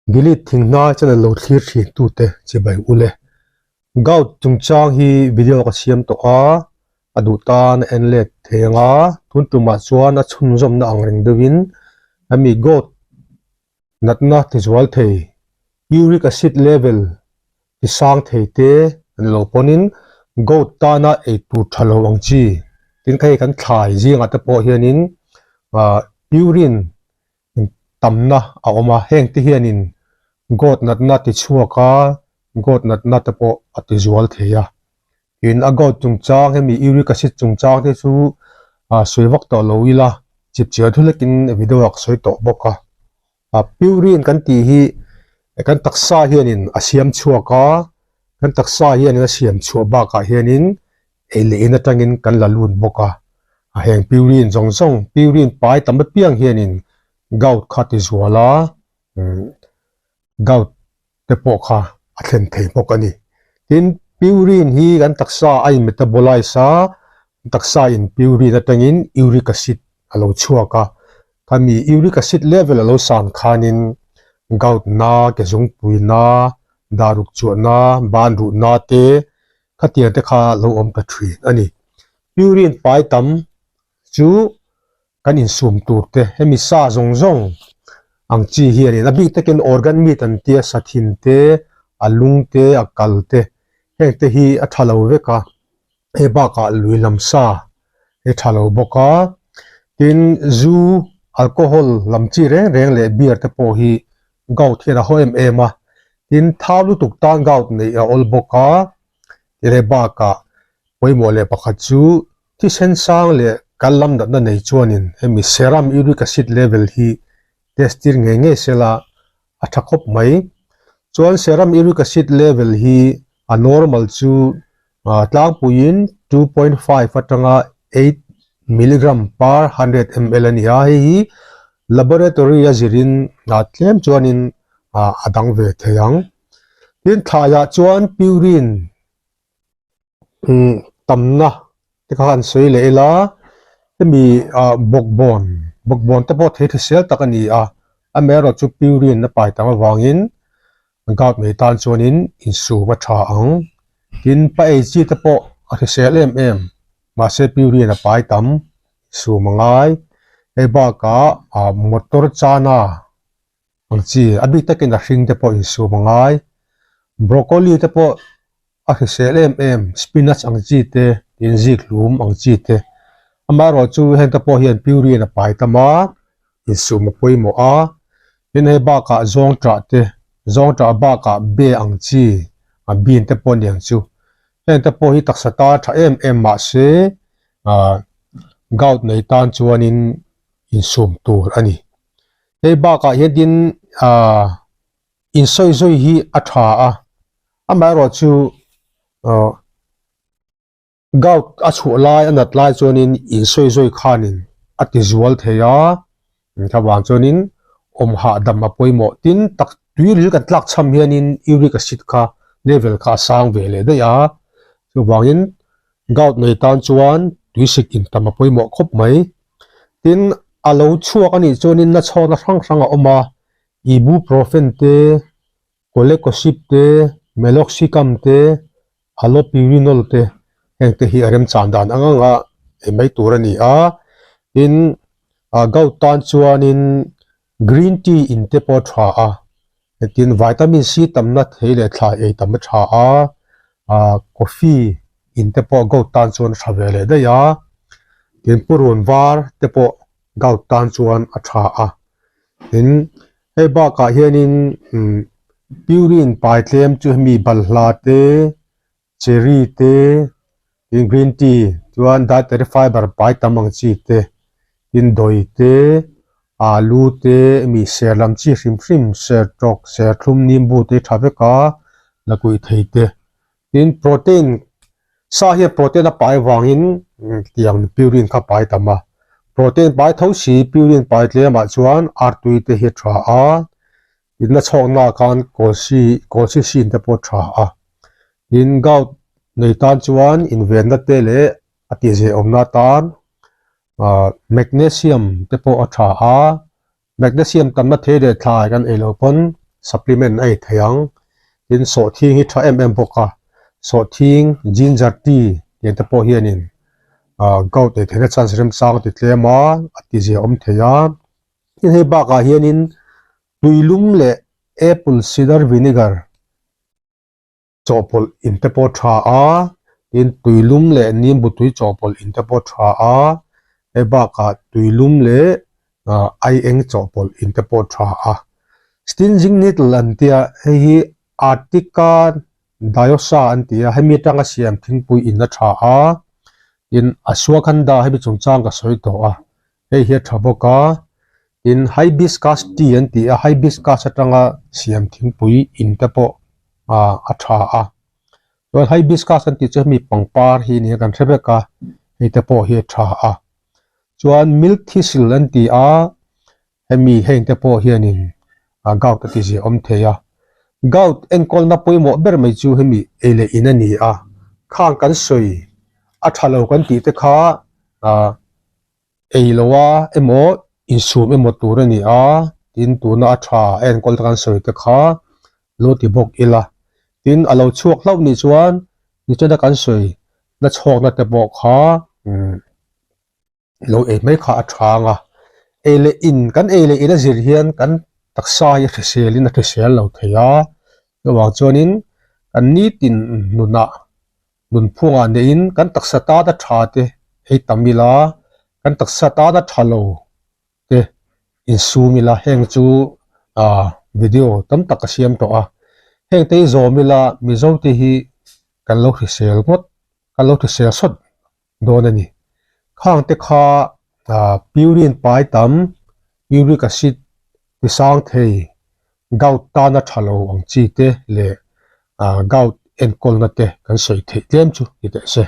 delete thing na chana lo thlir thi tu te che bai ule gout chung chang hi video ka siam to a adu tan enlet thenga thun tuma chuan a chhun zom na angreng dewin ami gout natna ti zwal thei uric acid level ti sang thei te an lo ponin gout ta na e tu thalo ang chi tin khai kan thlai zinga te po hianin urine tamna a oma heng te hianin gout natna ti chuaka gout natna te po ati zwal theya in a gout chung chang hemi uric acid chung chang te chu soiwak to loila chip chia thulekin video ak soi to boka purine kan ti hi kan taksa hianin asiam chuaka kan taksa hianin asiam chuaba ka hianin ele ina tangin kan lalun boka a heng purine zong purine pai tam piang hianin gout khat is wala gout te po kha a thlen thei bokani tin purine hi kan taksa ai metabolize taksa in purine atangin uric acid alo chuaka kami uric acid level alo san khanin gout na ke zung pui na daruk chu na ban ru na te khatia te kha lo om ka thri ani purine pai tam chu kan in sum tur te hemi sa zong ang chi hianin abi taken organ meat an tia sathin te alung te akal te he te hi a thalo veka e ba ka luilam sa e thalo boka tin zu alcohol lamchi reng le beer te po hi gout hena hoem ema tin thalu tuk tan gout nei a ol boka re ba ka poimo le pakhat chu ti sen sang le kalam da na nei chuanin hemi serum uric acid level hi testir nge sela athakop mai chuan serum uric acid level hi a normal chu tlang puin 2.5 atanga 8 milligram per 100 ml ani hi laboratory azirin na tlem chuanin adang ve theyang tin thaya chuan purine tamna te khan sei leila hemi bokbon te po the sel takani amero chu purine na pai tama wangin gout me tan chuanin in su ma tha ang tin pa e chi te po a sel ma se purine na pai tam su mangai e ba ka motor chana ang chi abi takin a hring te po in su mangai broccoli te po a sel spinach ang chi te tin zik lum ang chi te amaro chu hen te po hian purine na pai tama in su ma poi mo a tin he ba ka zong tra ba ka be ang chi a bin te po niang chu hen te po hi taksata tha ma se gout nei tan chuanin in sum tur ani he ba ka hedin in soi hi atha amaro chu gout a chu lai anat lai chuanin in soi khanin ati zual theya thawang chuanin om ha dam ma poimo tin tak tuiril kan tlak cham hianin uric acid kha level kha sang ve le da ya chu wangin gout nei tan chuan tuisik in tam ma poimo khop mai tin alo chuak ani chuanin na chhona hrang oma ibuprofen te colecosip te meloxicam te allopurinol te hengte hi arem chandan anganga emai turani in gout tan chuanin green tea in te po tha tin vitamin C tamna theile thla e tam tha coffee in te po gout tan chuan thavele da ya tin purun var te po gout tan chuan a tha tin he ba ka hianin purine pai tlem chu mi balhla te cherry te in green tea chuan dietary fiber pai tamang chi te in doi te alu te mi serlam chi hrim ser tok ser thlum nimbu te thaveka lakui theite in protein sa hi protein a pai wangin tiang purine kha pai tama protein pai thosi purine pai tle ma chuan artui te hi tha in na chhona kan kolsi sin te po tha in gout nei tan chuan in ven na te le ati je omna tan magnesium te po atha magnesium tam na the de thla kan elopon supplement ai thayang tin so thing hi tha boka so thing ginger tea ye ta po hianin gout te thena chance rem sang ti tlema ati je theya tin hei ba ka hianin tuilum le apple cider vinegar chopol in te po tha a tin tuilum le nimbu tui chopol in te po tha a e ba ka tuilum le ai eng chopol in te po tha a stinging needle antia hei artica diosa antia hemi tanga siam thingpui in na tha a in ashwagandha hemi chungchang ka soi to a hei hi thaboka in hibiscus tea antia hibiscus atanga siam thingpui in te po a tha a so hibiscus anti chemi pangpar hi ni kan thebeka hei te po hi tha a chuan milk thistle antia hemi heng te po hianin gout ati je theya gout enkol na poimo ber mai chu hemi ele inani a khang kan soi a thalo kan ti te kha eilowa emo insum emo turani a tin tuna a tha enkol kan soi te kha lo ti bok ila tin alo chuak lau ni chuan ni chada kan soi na chhok na te bok kha lo e mai kha a thanga ele in kan ele ina zir hian kan taksa ya thselin a thsel lo theya lawang chuanin kan ni tin nuna nun phunga nein kan taksa ta da tha te hei tamila kan taksa ta da thalo te in sumila heng chu video tam tak siam to a heng te zomila mizo te hi kan lo thsel ngot kan lo thsel sot donani khang te kha purine pai tam uric acid ti sang thei gout ta na thalo ang chi te le gout enkol na te kan soi thei tlem chu ite se